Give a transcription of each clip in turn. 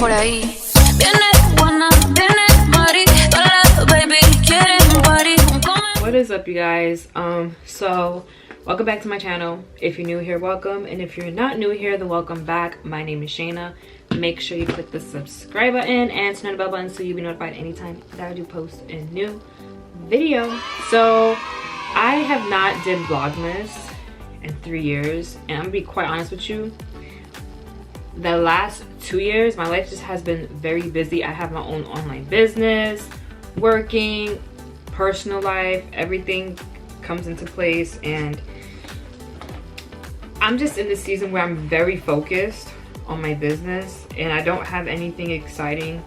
por ahí. Viene buena, viene Mari, baby, quieren party. What is up, you guys? So welcome back to my channel. If you're new here, welcome, and if you're not new here, then welcome back. My name is Shayna. Make sure you click the subscribe button and turn on the bell button so you'll be notified anytime that I do post a new video. So I have not did Vlogmas in 3 years, and I'm gonna be quite honest with you, the last 2 years my life just has been very busy. I have my own online business, working, personal life, everything comes into place, and I'm just in this season where I'm very focused on my business and I don't have anything exciting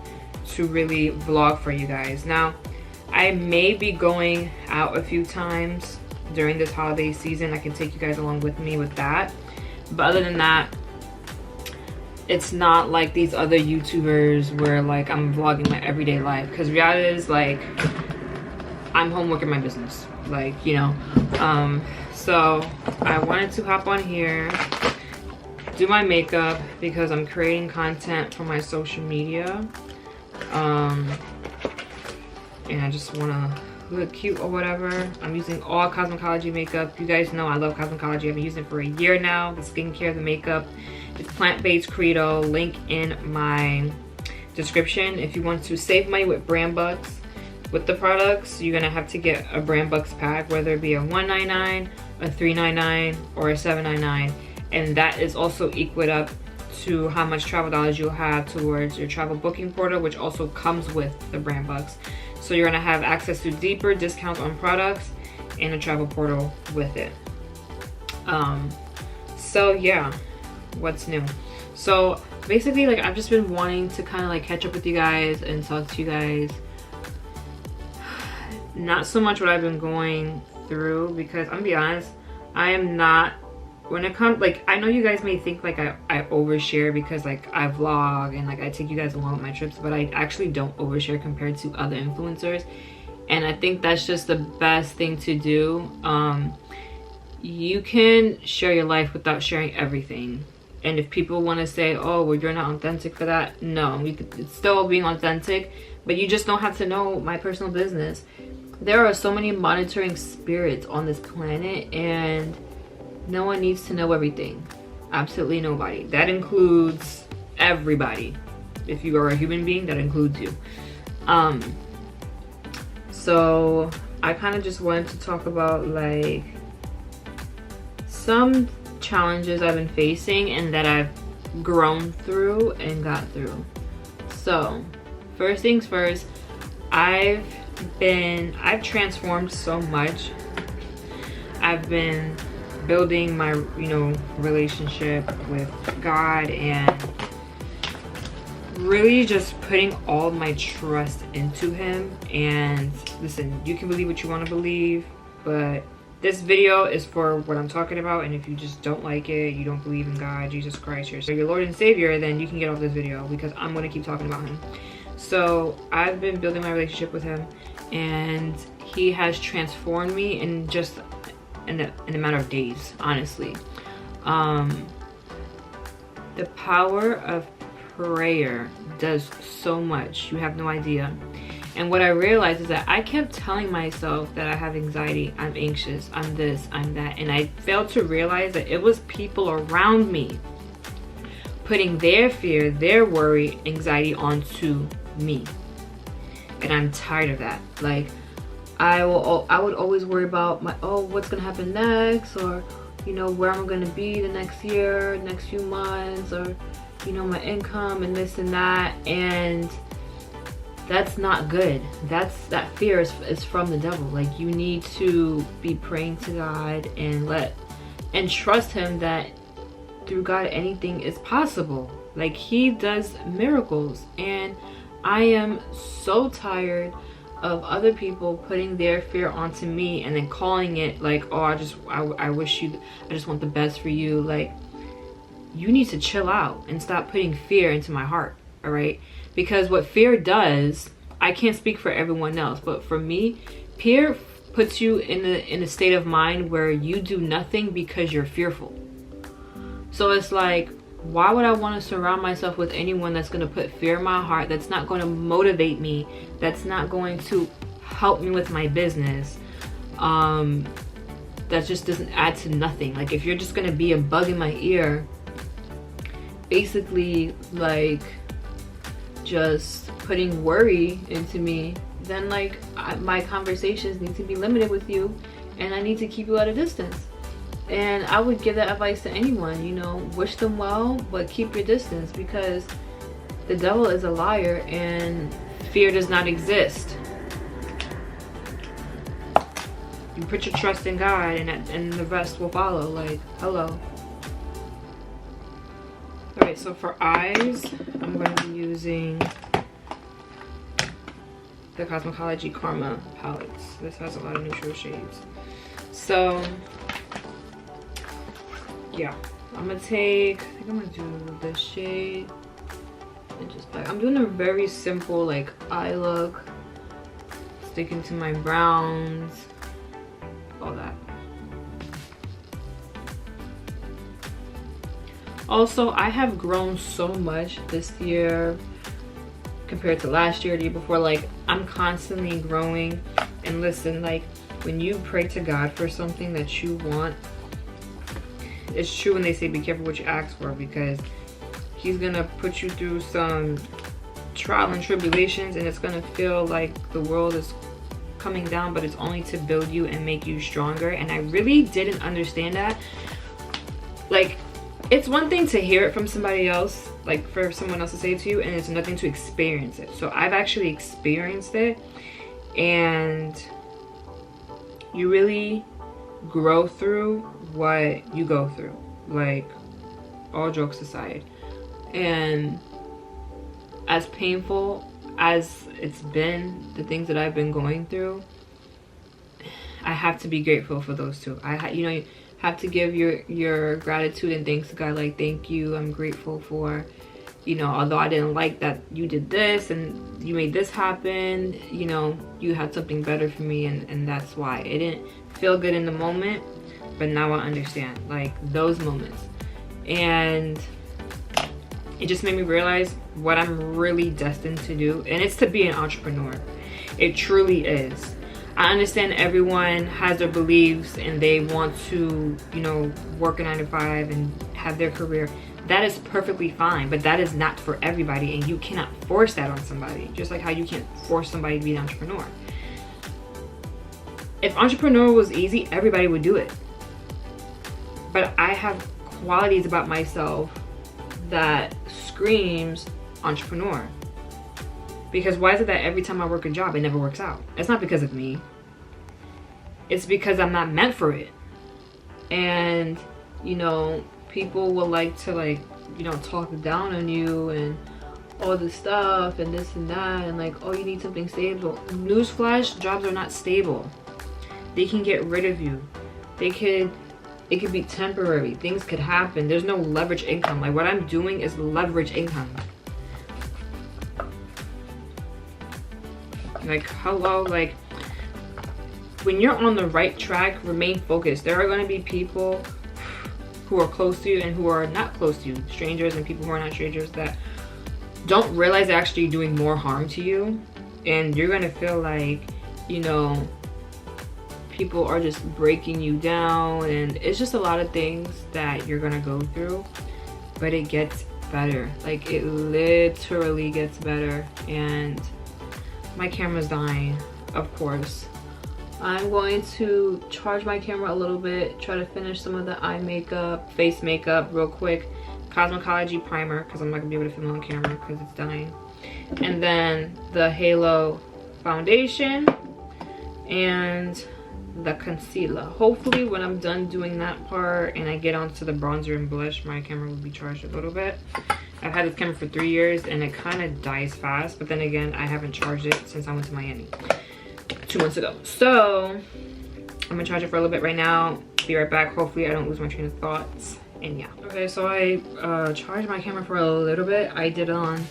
to really vlog for you guys. Now, I may be going out a few times during this holiday season. I can take you guys along with me with that, but other than that, it's not like these other YouTubers where like I'm vlogging my everyday life, because reality is like I'm home working my business, like, you know. So I wanted to hop on here, do my makeup because I'm creating content for my social media, and I just want to look cute or whatever. I'm using all Cosmetology makeup. You guys know I love Cosmetology. I've been using it for a year now. The skincare, the makeup, it's plant-based Credo. Link in my description. If you want to save money with brand bucks with the products, you're gonna have to get a brand bucks pack, whether it be a $1.99, a $3.99, or a $7.99, and that is also equal up to how much travel dollars you'll have towards your travel booking portal, which also comes with the brand bucks. So you're gonna have access to deeper discounts on products and a travel portal with it. So yeah, what's new? So basically, like, I've just been wanting to kind of like catch up with you guys and talk to you guys. Not so much what I've been going through, because I'm gonna be honest, I am not, when it comes, like, I know you guys may think like I overshare because like I vlog and like I take you guys along with my trips, but I actually don't overshare compared to other influencers, and I think that's just the best thing to do. You can share your life without sharing everything, and if people want to say, oh well, you're not authentic for that, no, it's still being authentic, but you just don't have to know my personal business. There are so many monitoring spirits on this planet, and no one needs to know everything. Absolutely nobody. That includes everybody. If you are a human being, that includes you. So I kind of just wanted to talk about like some challenges I've been facing and that I've grown through and got through. So first things first, I've transformed so much. I've been building my, you know, relationship with God and really just putting all my trust into him. And listen, you can believe what you want to believe, but this video is for what I'm talking about, and if you just don't like it, you don't believe in God, Jesus Christ, you're your Lord and Savior, then you can get off this video, because I'm going to keep talking about him. So I've been building my relationship with him, and he has transformed me in just in a matter of days, honestly. The power of prayer does so much, you have no idea. And what I realized is that I kept telling myself that I have anxiety, I'm anxious, I'm this, I'm that, and I failed to realize that it was people around me putting their fear, their worry, anxiety onto me. And I'm tired of that. Like, I would always worry about my, oh, what's gonna happen next, or, you know, where I'm gonna be the next year, next few months, or, you know, my income and this and that. And that's not good. That fear is from the devil. Like, you need to be praying to God and trust him that through God anything is possible. Like, he does miracles. And I am so tired of other people putting their fear onto me and then calling it like, oh, I just want the best for you. Like, you need to chill out and stop putting fear into my heart. All right? Because what fear does, I can't speak for everyone else, but for me, fear puts you in a state of mind where you do nothing because you're fearful. So it's like, Why would I want to surround myself with anyone that's going to put fear in my heart, that's not going to motivate me, that's not going to help me with my business, that just doesn't add to nothing? Like, if you're just going to be a bug in my ear, basically like just putting worry into me, then like my conversations need to be limited with you, and I need to keep you at a distance. And I would give that advice to anyone, you know, wish them well, but keep your distance, because the devil is a liar and fear does not exist. You put your trust in God, and the rest will follow. Like, hello. Alright, so for eyes, I'm going to be using the Cosmology Karma palettes. This has a lot of neutral shades. So yeah, I'm gonna take, I think I'm gonna do this shade and just back. I'm doing a very simple like eye look, sticking to my browns, all that. Also, I have grown so much this year compared to last year, the year before. Like, I'm constantly growing. And listen, like, when you pray to God for something that you want, it's true when they say be careful what you ask for, because he's gonna put you through some trial and tribulations, and it's gonna feel like the world is coming down, but it's only to build you and make you stronger. And I really didn't understand that. Like, it's one thing to hear it from somebody else, like for someone else to say it to you, and it's another thing to experience it. So I've actually experienced it, and you really grow through what you go through, like, all jokes aside. And as painful as it's been, the things that I've been going through, I have to be grateful for those two. You know, you have to give your gratitude and thanks to God. Like, thank you, I'm grateful for, you know, although I didn't like that you did this and you made this happen, you know, you had something better for me, and that's why. It didn't feel good in the moment, but now I understand, like, those moments. And it just made me realize what I'm really destined to do, and it's to be an entrepreneur. It truly is. I understand everyone has their beliefs and they want to, you know, work a 9-to-5 and have their career. That is perfectly fine, but that is not for everybody, and you cannot force that on somebody, just like how you can't force somebody to be an entrepreneur. If entrepreneur was easy, everybody would do it. But I have qualities about myself that screams entrepreneur. Because why is it that every time I work a job, it never works out? It's not because of me. It's because I'm not meant for it. And, you know, people will like to, like, you know, talk down on you and all this stuff and this and that, and like, oh, you need something stable. Newsflash, jobs are not stable. They can get rid of you. It could be temporary. Things could happen. There's no leverage income. Like, what I'm doing is leverage income. Like, hello, like, when you're on the right track, remain focused. There are going to be people who are close to you and who are not close to you, strangers and people who are not strangers, that don't realize they're actually doing more harm to you. And you're going to feel like, you know, people are just breaking you down, and it's just a lot of things that you're going to go through. But it gets better. Like, it literally gets better. And my camera's dying, of course. I'm going to charge my camera a little bit, try to finish some of the eye makeup, face makeup real quick. Cosmology primer, because I'm not going to be able to film on camera because it's dying. And then the Halo foundation and the concealer. Hopefully when I'm done doing that part and I get onto the bronzer and blush, my camera will be charged a little bit. I've had this camera for 3 years and it kind of dies fast, but then again, I haven't charged it since I went to Miami 2 months ago. So I'm gonna charge it for a little bit right now. Be right back. Hopefully I don't lose my train of thoughts. And yeah. Okay, so I charged my camera for a little bit. I did on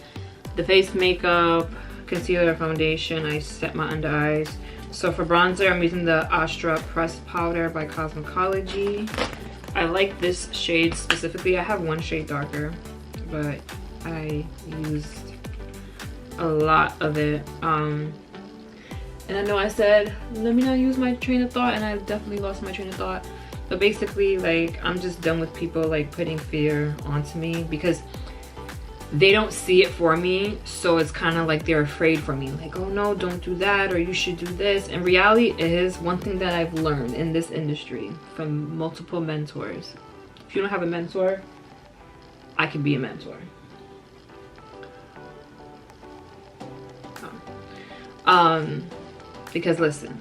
the face makeup, concealer, foundation. I set my under eyes. So for bronzer, I'm using the Astra Pressed Powder by Cosmology. I like this shade specifically. I have one shade darker, but I used a lot of it. And I know I said, let me not use my train of thought, and I definitely lost my train of thought. But basically, like, I'm just done with people like putting fear onto me because they don't see it for me. So it's kind of like they're afraid for me. Like, oh no, don't do that, or you should do this. And reality is, one thing that I've learned in this industry from multiple mentors. If you don't have a mentor, I can be a mentor. Because listen,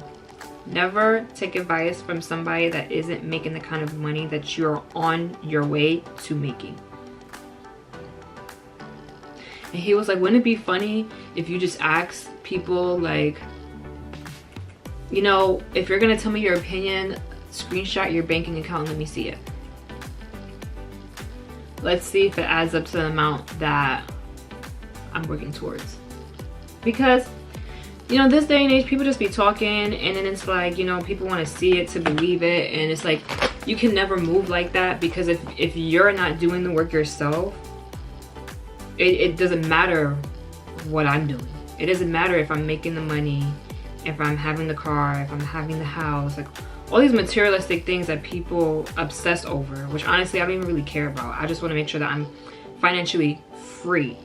never take advice from somebody that isn't making the kind of money that you're on your way to making. And he was like, wouldn't it be funny if you just ask people, like, you know, if you're gonna tell me your opinion, screenshot your banking account and let me see it. Let's see if it adds up to the amount that I'm working towards. Because, you know, this day and age, people just be talking, and then it's like, you know, people want to see it to believe it, and it's like, you can never move like that, because if you're not doing the work yourself, it doesn't matter what I'm doing. It doesn't matter if I'm making the money, if I'm having the car, if I'm having the house, like all these materialistic things that people obsess over, which honestly I don't even really care about. I just want to make sure that I'm financially free.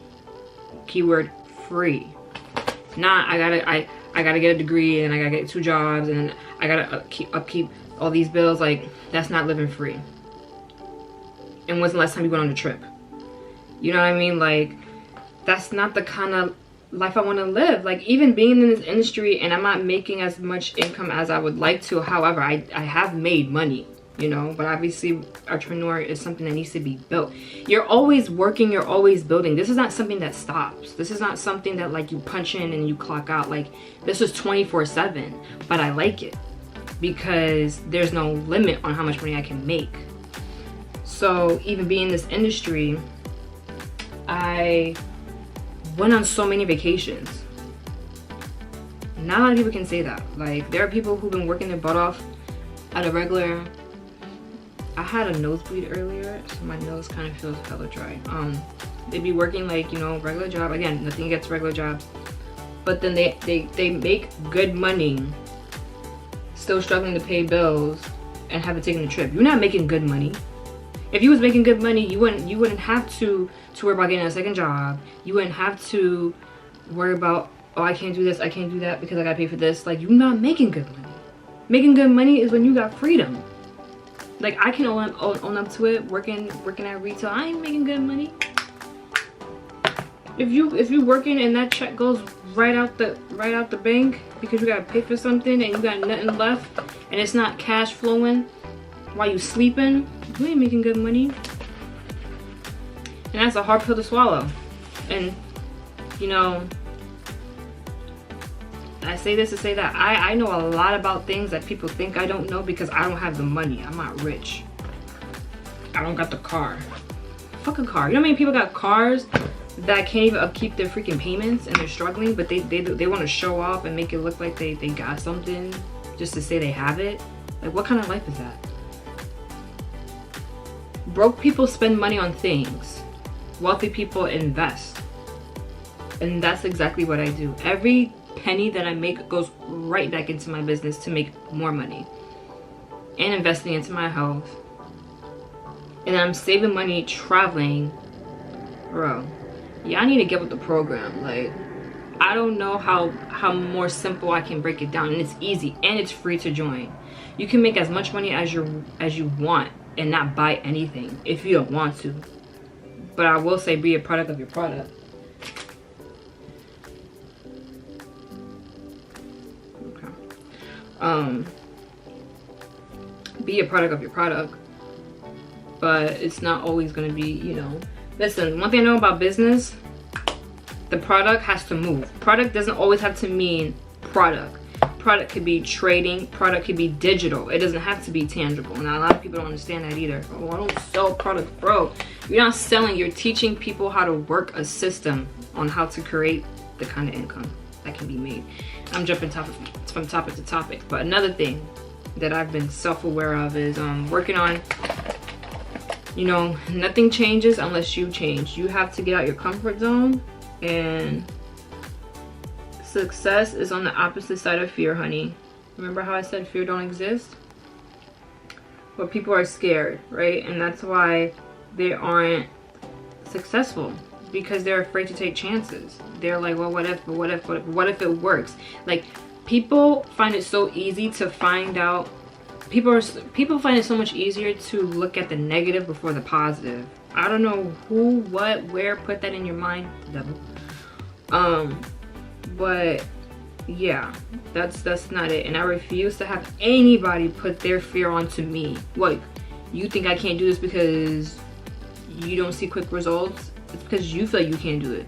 Keyword free. Not I gotta get a degree and I gotta get 2 jobs and I gotta upkeep all these bills. Like, that's not living free. And when's the last time you went on a trip? You know what I mean? Like, that's not the kind of life I want to live. Like, even being in this industry, and I'm not making as much income as I would like to. However, I have made money, you know, but obviously entrepreneur is something that needs to be built. You're always working, you're always building. This is not something that stops. This is not something that like you punch in and you clock out. Like, this is 24/7, but I like it because there's no limit on how much money I can make. So even being in this industry, I went on so many vacations. Not a lot of people can say that. Like, there are people who've been working their butt off at a regular. I had a nosebleed earlier, so my nose kind of feels hella dry. They'd be working like, you know, regular job. Again, nothing against regular jobs, but then they make good money, still struggling to pay bills, and haven't taken a trip. You're not making good money. If you was making good money, you wouldn't have to worry about getting a second job. You wouldn't have to worry about, oh, I can't do this, I can't do that because I gotta pay for this. Like, you're not making good money. Making good money is when you got freedom. Like, I can own up to it. Working at retail, I ain't making good money. If you working and that check goes right out the bank because you gotta pay for something and you got nothing left and it's not cash flowing while you sleeping, you ain't making good money. And that's a hard pill to swallow. And, you know, I say this to say that I know a lot about things that people think I don't know because I don't have the money. I'm not rich. I don't got the car. Fuck a car. You know how many people got cars that can't even upkeep their freaking payments and they're struggling, but they want to show off and make it look like they got something just to say they have it? Like, what kind of life is that? Broke people spend money on things. Wealthy people invest. And that's exactly what I do. Every penny that I make goes right back into my business to make more money. And investing into my health. And I'm saving money traveling. Bro, y'all need to get with the program. Like, I don't know how more simple I can break it down. And it's easy and it's free to join. You can make as much money as you want and not buy anything if you don't want to. But I will say, be a product of your product. Okay. Be a product of your product. But it's not always gonna be, you know. Listen, one thing I know about business, the product has to move. Product doesn't always have to mean product. Product could be trading, product could be digital. It doesn't have to be tangible. And a lot of people don't understand that either. Oh, I don't sell products, bro. You're not selling, you're teaching people how to work a system on how to create the kind of income that can be made. I'm jumping from topic to topic. But another thing that I've been self-aware of is working on You know, nothing changes unless you change. You have to get out your comfort zone, and success is on the opposite side of fear, honey. Remember how I said fear don't exist? But people are scared, right? And that's why they aren't successful, because they're afraid to take chances. They're like, well, what if it works? Like, people find it so easy to find out. People find it so much easier to look at the negative before the positive. I don't know who, what, where put that in your mind. The devil. But yeah, that's not it. And I refuse to have anybody put their fear onto me. What, you think I can't do this because you don't see quick results? It's because you feel you can't do it.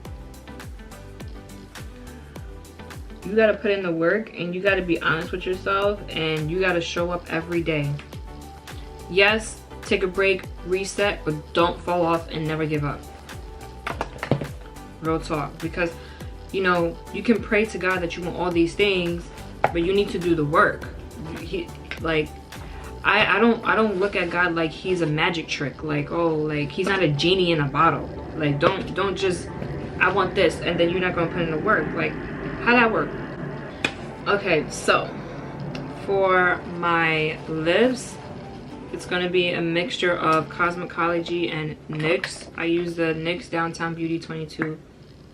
You gotta put in the work, and you gotta be honest with yourself, and you gotta show up every day. Yes, take a break, reset, but don't fall off and never give up. Real talk. Because, you know, you can pray to God that you want all these things, but you need to do the work. I don't look at God like he's a magic trick. Like, oh, like he's not a genie in a bottle. Like, don't just, I want this, and then you're not gonna put in the work. Like, how'd that work? Okay, so for my lips, it's gonna be a mixture of Cosmetology and NYX. I use the NYX Downtown Beauty 22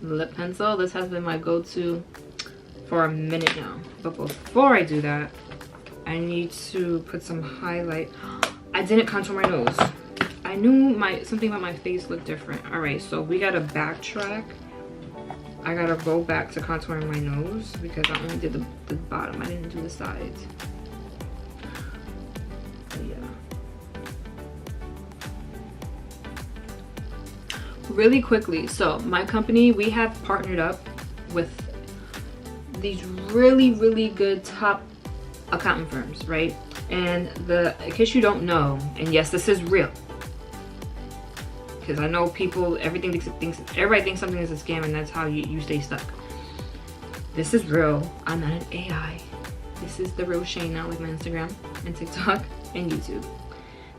lip pencil. This has been my go-to for a minute now. But before I do that, I need to put some highlight. I didn't contour my nose. I knew something about my face looked different. All right, so we gotta backtrack. I gotta go back to contouring my nose because I only did the bottom. I didn't do the sides. But yeah. Really quickly, so my company, we have partnered up with these really good top accounting firms, right? And in case you don't know, and yes, this is real, because I know people, everybody thinks something is a scam, and that's how you stay stuck. This is real. I'm not an AI. This is the real SETC, like my Instagram and TikTok and YouTube.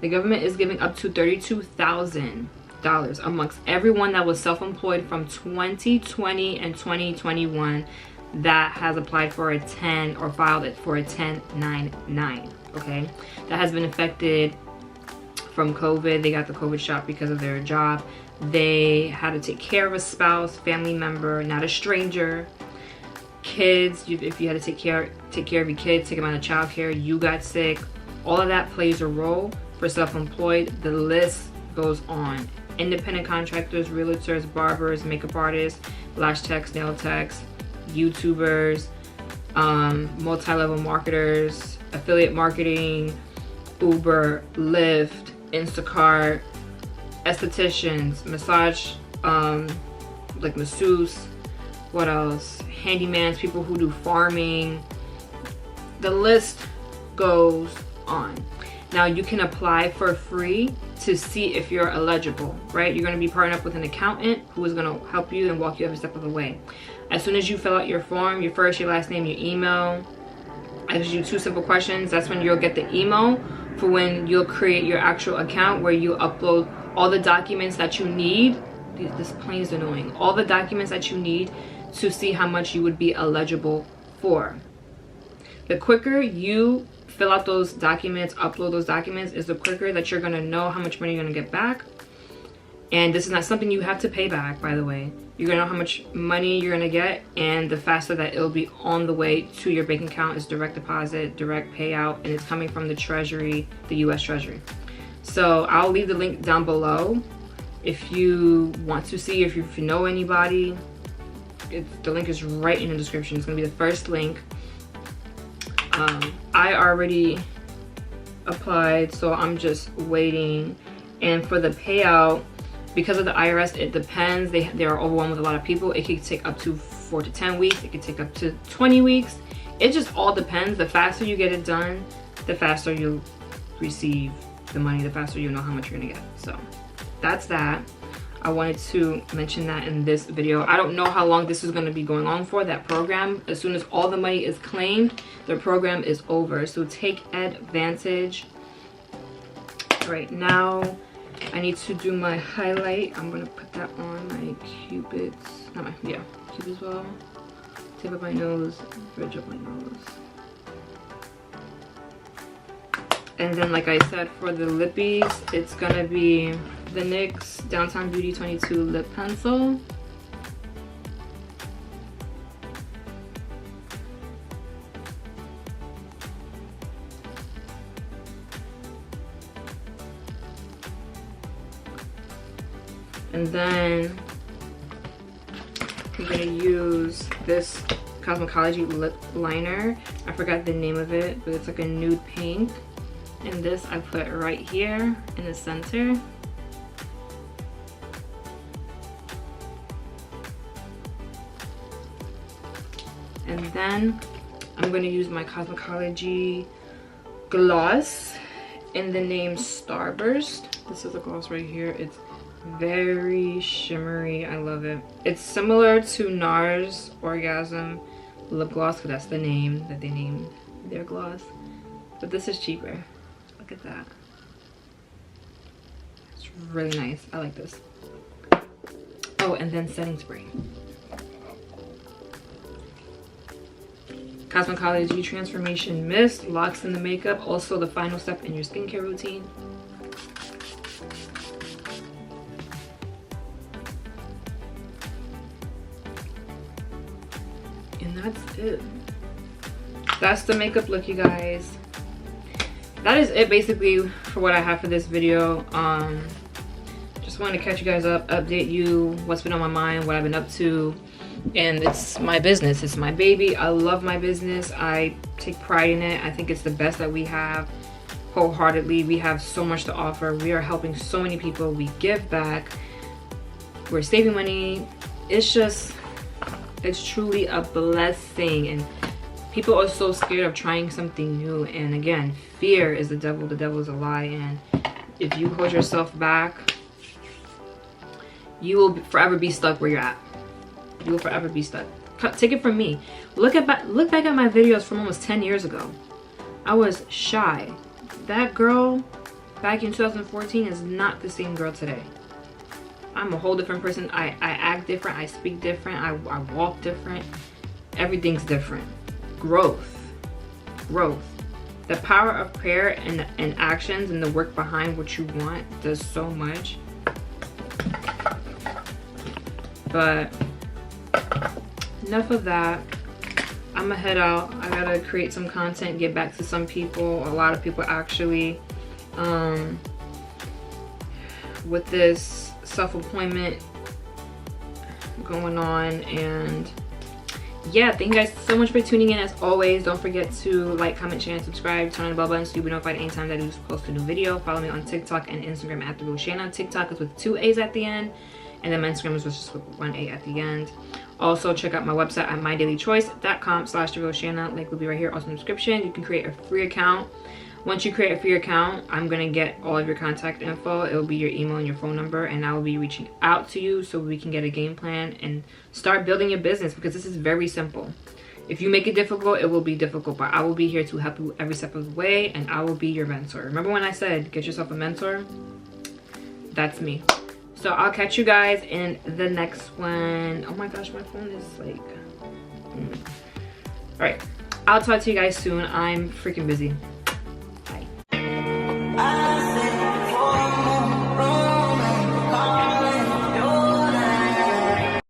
The government is giving up to $32,000 amongst everyone that was self-employed from 2020 and 2021 that has applied for a 10 or filed it for a 1099. Okay, that has been affected from COVID. They got the COVID shot because of their job. They had to take care of a spouse, family member, not a stranger. Kids, if you had to take care of your kids, take them out of childcare, you got sick. All of that plays a role for self-employed. The list goes on. Independent contractors, realtors, barbers, makeup artists, lash techs, nail techs, YouTubers, multi-level marketers, affiliate marketing, Uber, Lyft, Instacart, estheticians, massage, like masseuse, what else? Handymans, people who do farming. The list goes on. Now you can apply for free to see if you're eligible, right? You're gonna be partnered up with an accountant who is gonna help you and walk you every step of the way. As soon as you fill out your form, your first, your last name, your email, I ask you 2 simple questions. That's when you'll get the email for when you'll create your actual account, where you upload all the documents that you need. This plane is annoying. All the documents that you need to see how much you would be eligible for. The quicker you fill out those documents, upload those documents, is the quicker that you're gonna know how much money you're gonna get back. And this is not something you have to pay back, by the way. You're gonna know how much money you're gonna get, and the faster that it'll be on the way to your bank account. Is direct deposit, direct payout, and it's coming from the Treasury, the US Treasury. So I'll leave the link down below if you want to see, if you know anybody. The link is right in the description. It's gonna be the first link. I already applied, so I'm just waiting. And for the payout, because of the IRS, it depends. They are overwhelmed with a lot of people. It could take up to 4 to 10 weeks. It could take up to 20 weeks. It just all depends. The faster you get it done, the faster you'll receive the money, the faster you'll know how much you're gonna get. So that's that. I wanted to mention that in this video. I don't know how long this is gonna be going on for, that program. As soon as all the money is claimed, the program is over. So take advantage right now. I need to do my highlight. I'm gonna put that on my Cupid's, Cupid's bow. Tip up my nose, bridge up my nose. And then, like I said, for the lippies, it's gonna be the NYX Downtown Beauty 22 lip pencil. And then I'm gonna use this Cosmecology lip liner. I forgot the name of it, but it's like a nude pink. And this I put right here in the center. And then I'm gonna use my Cosmecology gloss in the name Starburst. This is a gloss right here. It's very shimmery. I love it. It's similar to NARS Orgasm lip gloss, because that's the name that they named their gloss. But this is cheaper. Look at that. It's really nice. I like this. Oh, and then setting spray. Cosmecology Transformation Mist locks in the makeup. Also the final step in your skincare routine. And that's it. That's the makeup look, you guys. That is it basically for what I have for this video. Just wanted to catch you guys up, update you what's been on my mind, what I've been up to. And it's my business, it's my baby. I love my business. I take pride in it. I think it's the best that we have. Wholeheartedly, we have so much to offer. We are helping so many people. We give back. We're saving money. It's truly a blessing. And people are so scared of trying something new. And again, fear is the devil. The devil is a lie. And if you hold yourself back, you will forever be stuck where you're at. You will forever be stuck. Take it from me. Look back at my videos from almost 10 years ago. I was shy. That girl back in 2014 is not the same girl today. I'm a whole different person. I act different. I speak different. I walk different. Everything's different. Growth. The power of prayer and actions and the work behind what you want does so much. But enough of that. I'm gonna head out. I gotta create some content, get back to some people. A lot of people actually with this self-employment going on. And yeah, thank you guys so much for tuning in. As always, don't forget to like, comment, share, and subscribe. Turn on the bell button so you'll be notified anytime that I do post a new video. Follow me on TikTok and Instagram at therealshaynaa. TikTok is with 2 A's at the end, and then my Instagram is just with 1 A at the end. Also, check out my website at mydailychoice.com/therealshaynaa. Link will be right here, also in the description. You can create a free account. Once you create a free account, I'm gonna get all of your contact info. It will be your email and your phone number, and I will be reaching out to you so we can get a game plan and start building your business, because this is very simple. If you make it difficult, it will be difficult, but I will be here to help you every step of the way, and I will be your mentor. Remember when I said get yourself a mentor? That's me. So I'll catch you guys in the next one. Oh my gosh, my phone is like all right, I'll talk to you guys soon. I'm freaking busy.